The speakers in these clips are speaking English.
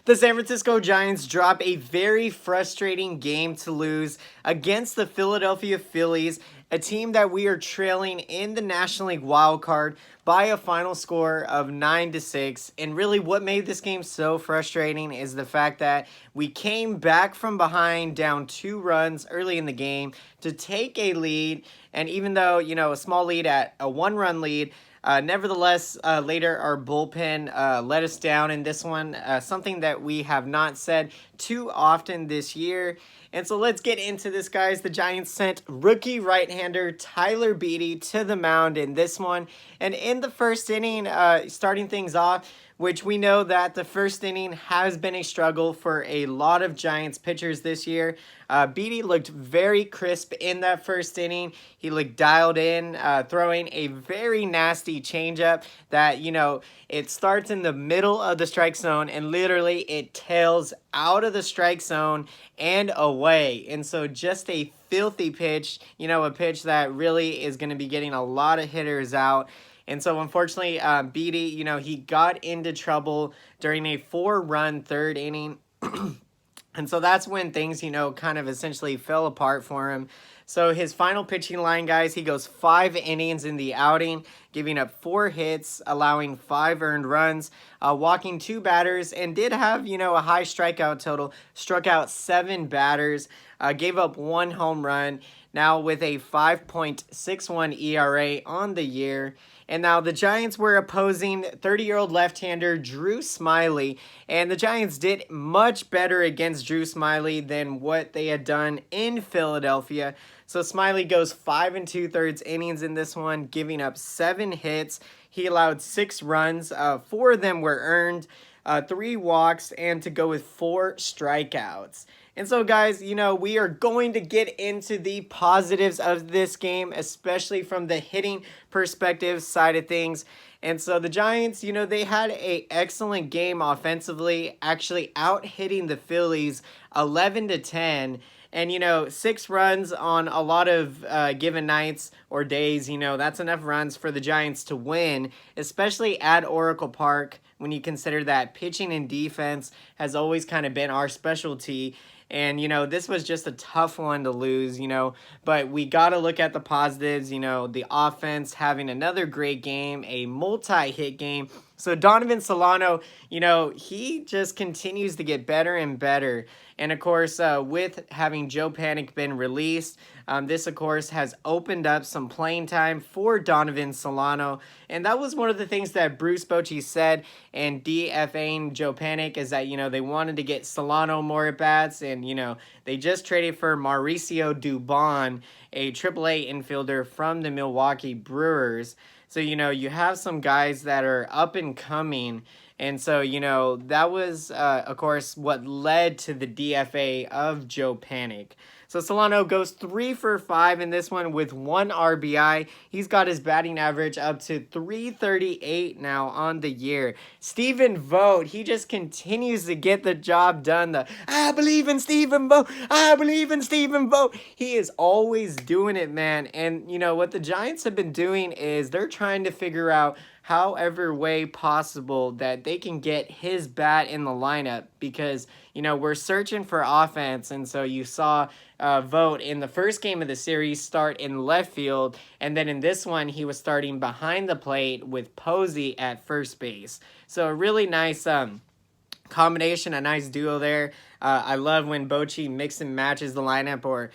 The San Francisco Giants drop a very frustrating game to lose against the Philadelphia Phillies, a team that we are trailing in the National League wild card by a final score of 9-6. And really what made this game so frustrating is the fact that we came back from behind down 2 runs early in the game to take a lead, and even though, a small lead at a 1-run lead, nevertheless, later our bullpen let us down in this one, something that we have not said too often this year. And so let's get into this, guys. The Giants sent rookie right-hander Tyler Beede to the mound in this one. And in the first inning, starting things off, which we know that the first inning has been a struggle for a lot of Giants pitchers this year. Beede looked very crisp in that first inning. He looked dialed in, throwing a very nasty changeup that, it starts in the middle of the strike zone and literally it tails out of the strike zone and away. And so just a filthy pitch, a pitch that really is going to be getting a lot of hitters out. And so, unfortunately, Beede, he got into trouble during a 4-run third inning. And so that's when things, kind of essentially fell apart for him. So his final pitching line, guys, he goes 5 innings in the outing, giving up 4 hits, allowing 5 earned runs, walking 2 batters, and did have, a high strikeout total, struck out 7 batters, gave up 1 home run, now with a 5.61 ERA on the year. And now the Giants were opposing 30-year-old left-hander Drew Smyly, and the Giants did much better against Drew Smyly than what they had done in Philadelphia. So Smyly goes 5 2/3 innings in this one, giving up 7 hits. He allowed 6 runs, 4 of them were earned, 3 walks, and to go with 4 strikeouts. And so, guys, we are going to get into the positives of this game, especially from the hitting perspective side of things. And so the Giants, they had an excellent game offensively, actually out-hitting the Phillies 11-10. And, 6 runs on a lot of given nights or days, that's enough runs for the Giants to win, especially at Oracle Park, when you consider that pitching and defense has always kind of been our specialty. And, this was just a tough one to lose, but we got to look at the positives, the offense having another great game, a multi-hit game. So Donovan Solano, he just continues to get better and better. And, of course, with having Joe Panik been released, this, of course, has opened up some playing time for Donovan Solano. And that was one of the things that Bruce Bochy said and DFAing Joe Panik is that, they wanted to get Solano more at-bats. And, they just traded for Mauricio Dubon, a AAA infielder from the Milwaukee Brewers. So, you have some guys that are up and coming. And so, that was, of course, what led to the DFA of Joe Panik. So Solano goes 3 for 5 in this one with 1 RBI. He's got his batting average up to .338 now on the year. Stephen Vogt, he just continues to get the job done. I believe in Stephen Vogt. I believe in Stephen Vogt. He is always doing it, man. And, what the Giants have been doing is they're trying to figure out however way possible that they can get his bat in the lineup because, we're searching for offense. And so you saw Vogt in the first game of the series start in left field. And then in this one, he was starting behind the plate with Posey at first base. So a really nice combination, a nice duo there. I love when Bochy mix and matches the lineup or,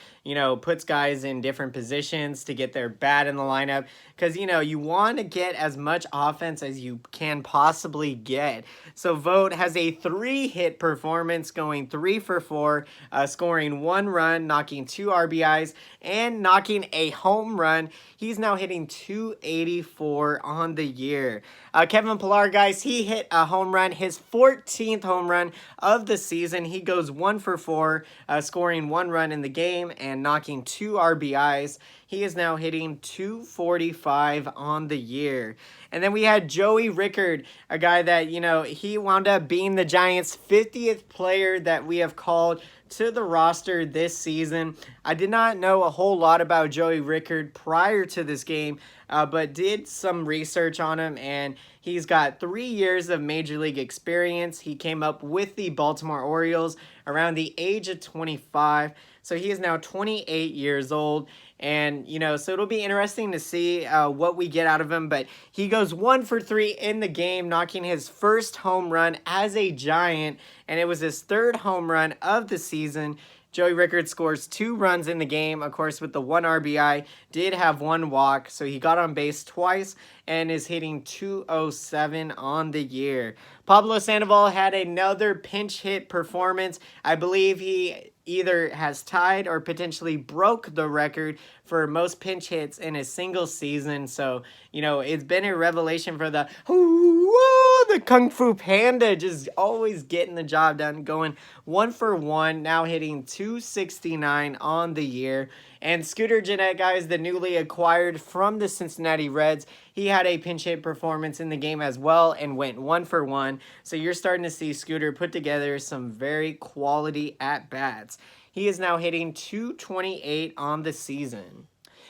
puts guys in different positions to get their bat in the lineup. Because, you want to get as much offense as you can possibly get. So Vogt has a 3-hit performance, going 3 for 4, scoring 1 run, knocking 2 RBIs, and knocking a home run. He's now hitting .284 on the year. Kevin Pillar, guys, he hit a home run, his 14th home run of the season. He goes 1 for 4, scoring 1 run in the game and knocking 2 RBIs. He is now hitting .245 on the year. And then we had Joey Rickard, a guy that, he wound up being the Giants' 50th player that we have called to the roster this season. I did not know a whole lot about Joey Rickard prior to this game, but did some research on him, and he's got 3 years of Major League experience. He came up with the Baltimore Orioles around the age of 25, so he is now 28 years old. And, so it'll be interesting to see what we get out of him. But he goes 1 for 3 in the game, knocking his first home run as a Giant. And it was his 3rd home run of the season. Joey Rickard scores 2 runs in the game, of course, with the 1 RBI, did have 1 walk, so he got on base twice and is hitting .207 on the year. Pablo Sandoval had another pinch hit performance. I believe he either has tied or potentially broke the record for most pinch hits in a single season. So, it's been a revelation for the Kung Fu Panda, just always getting the job done, going 1 for 1, now hitting .269 on the year. And Scooter Gennett, guys, the newly acquired from the Cincinnati Reds, he had a pinch hit performance in the game as well and went 1 for 1. So you're starting to see Scooter put together some very quality at-bats. He is now hitting .228 on the season.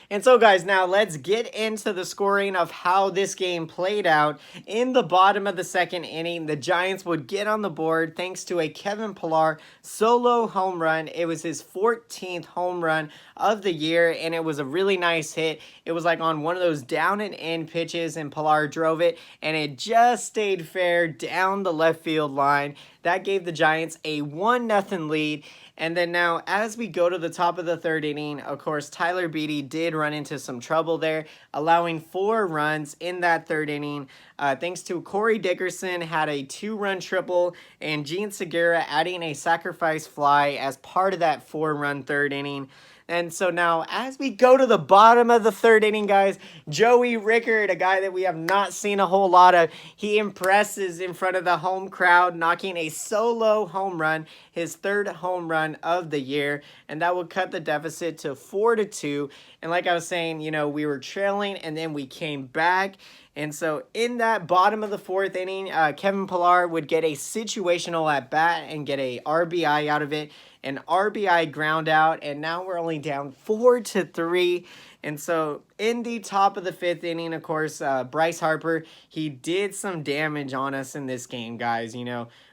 And so, guys, now let's get into the scoring of how this game played out. In the bottom of the 2nd inning, the Giants would get on the board thanks to a Kevin Pillar solo home run. It was his 14th home run of the year, and it was a really nice hit. It was like on one of those down and in pitches, and Pillar drove it, and it just stayed fair down the left field line. That gave the Giants a 1-0 lead. And then now, as we go to the top of the 3rd inning, of course, Tyler Beede did run into some trouble there, allowing 4 runs in that 3rd inning. Thanks to Corey Dickerson, had a 2-run triple, and Gene Segura adding a sacrifice fly as part of that 4-run 3rd inning. And so now, as we go to the bottom of the 3rd inning, guys, Joey Rickard, a guy that we have not seen a whole lot of, he impresses in front of the home crowd, knocking a solo home run, his 3rd home run of the year, and that would cut the deficit to 4-2. And like I was saying, we were trailing, and then we came back. And so in that bottom of the 4th inning, Kevin Pillar would get a situational at bat and get a RBI out of it, an RBI ground out, and now we're only down 4-3. And so in the top of the 5th inning, of course, Bryce Harper, he did some damage on us in this game, guys.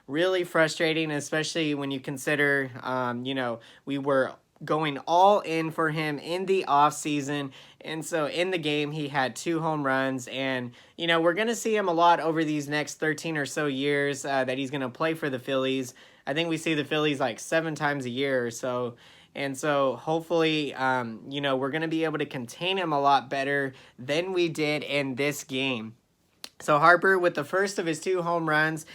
Really frustrating, especially when you consider, we were going all in for him in the offseason. And so in the game, he had 2 home runs. And, we're going to see him a lot over these next 13 or so years that he's going to play for the Phillies. I think we see the Phillies like 7 times a year or so. And so hopefully, we're going to be able to contain him a lot better than we did in this game. So Harper, with the first of his 2 home runs,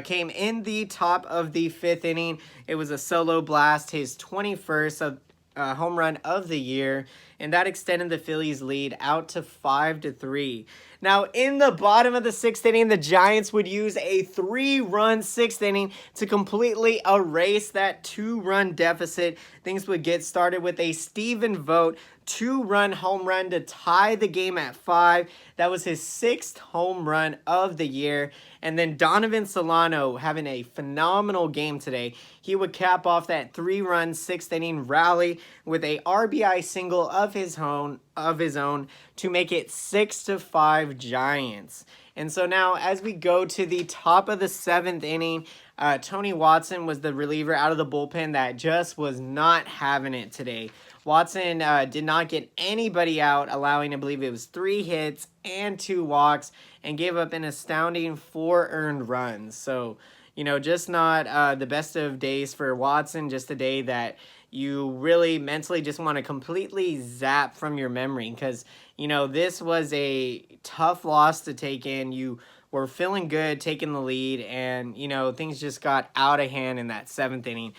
came in the top of the 5th inning. It was a solo blast, his 21st home run of the year, and that extended the Phillies' lead out to 5-3. Now, in the bottom of the 6th inning, the Giants would use a 3-run 6th inning to completely erase that 2-run deficit. Things would get started with a Stephen Vogt 2-run home run to tie the game at 5. That was his 6th home run of the year. And then Donovan Solano having a phenomenal game today. He would cap off that 3-run 6th inning rally with a RBI single of his own to make it 6-5 Giants. And so now, as we go to the top of the 7th inning, Tony Watson was the reliever out of the bullpen that just was not having it today. Watson did not get anybody out, allowing, I believe it was 3 hits and 2 walks, and gave up an astounding 4 earned runs. So, just not the best of days for Watson, just a day that you really mentally just want to completely zap from your memory because, this was a tough loss to take in. You were feeling good, taking the lead, and, things just got out of hand in that 7th inning.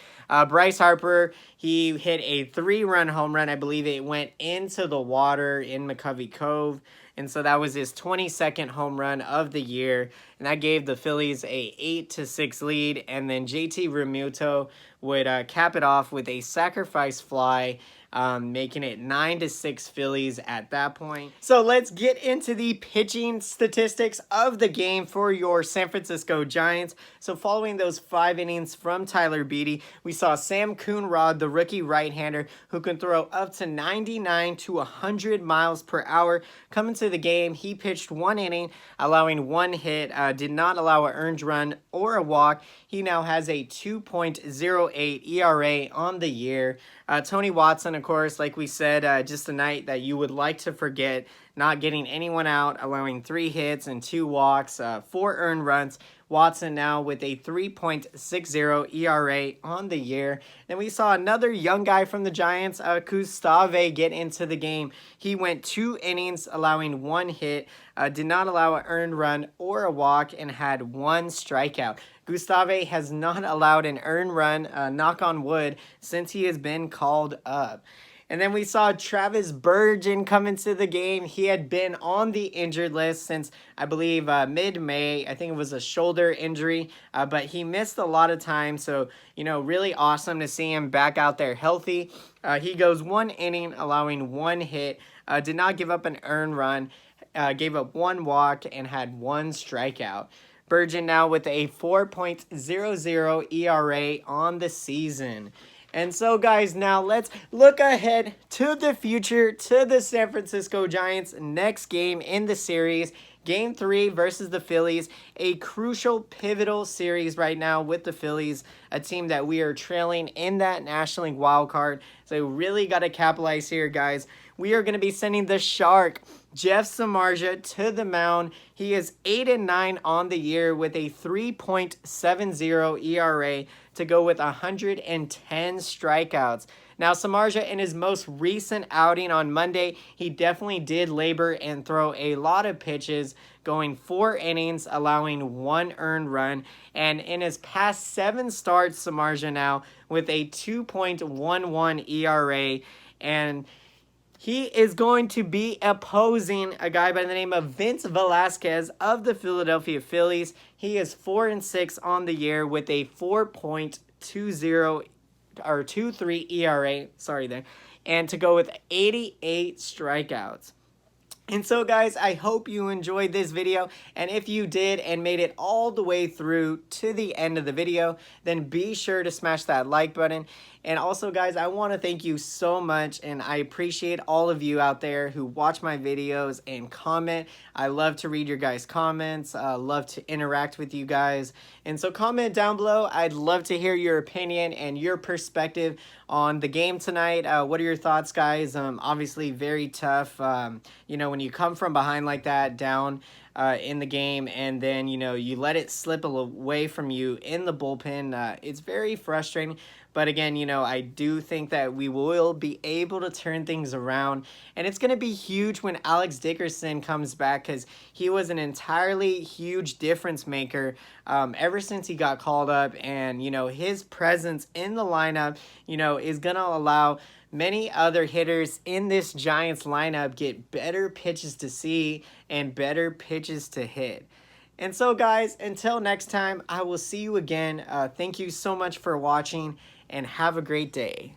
Bryce Harper, he hit a 3-run home run. I believe it went into the water in McCovey Cove. And so that was his 22nd home run of the year. And that gave the Phillies a 8-6 lead. And then JT Realmuto would cap it off with a sacrifice fly making it 9-6 Phillies at that point. So let's get into the pitching statistics of the game for your San Francisco Giants. So following those 5 innings from Tyler Beede, we saw Sam Coonrod, the rookie right-hander, who can throw up to 99 to 100 miles per hour. Coming to the game, he pitched 1 inning, allowing 1 hit, did not allow an earned run or a walk. He now has a 2.08 ERA on the year. Tony Watson, of course, like we said, just a night that you would like to forget, not getting anyone out, allowing 3 hits and 2 walks, 4 earned runs. Watson now with a 3.60 ERA on the year. Then we saw another young guy from the Giants, Gustave, get into the game. He went 2 innings, allowing 1 hit, did not allow an earned run or a walk, and had 1 strikeout. Gustave has not allowed an earned run, knock on wood, since he has been called up. And then we saw Travis Bergen come into the game. He had been on the injured list since, I believe, mid-May. I think it was a shoulder injury, but he missed a lot of time. So, really awesome to see him back out there healthy. He goes 1 inning, allowing 1 hit, did not give up an earned run, gave up 1 walk, and had 1 strikeout. Bergen now with a 4.00 ERA on the season. And so, guys, now let's look ahead to the future, to the San Francisco Giants' next game in the series. Game 3 versus the Phillies, a crucial, pivotal series right now with the Phillies, a team that we are trailing in that National League wild card. So really got to capitalize here, guys. We are going to be sending the Shark, Jeff Samardzija, to the mound. He is 8-9 on the year with a 3.70 ERA to go with 110 strikeouts. Now, Samardzija, in his most recent outing on Monday, he definitely did labor and throw a lot of pitches, going 4 innings, allowing 1 earned run. And in his past 7 starts, Samardzija now with a 2.11 ERA. And he is going to be opposing a guy by the name of Vince Velasquez of the Philadelphia Phillies. He is 4-6 on the year with a 4.20 or 2.3 ERA, and to go with 88 strikeouts. And so, guys, I hope you enjoyed this video, and if you did and made it all the way through to the end of the video, then be sure to smash that like button. And also, guys, I want to thank you so much, and I appreciate all of you out there who watch my videos and comment. I love to read your guys' comments, love to interact with you guys. And so comment down below. I'd love to hear your opinion and your perspective on the game tonight. What are your thoughts, guys? Obviously, very tough. When you come from behind like that, down in the game, and then, you let it slip away from you in the bullpen, it's very frustrating. But again, I do think that we will be able to turn things around. And it's going to be huge when Alex Dickerson comes back, because he was an entirely huge difference maker ever since he got called up. And, his presence in the lineup, is going to allow many other hitters in this Giants lineup get better pitches to see and better pitches to hit. And so, guys, until next time, I will see you again. Thank you so much for watching, and have a great day.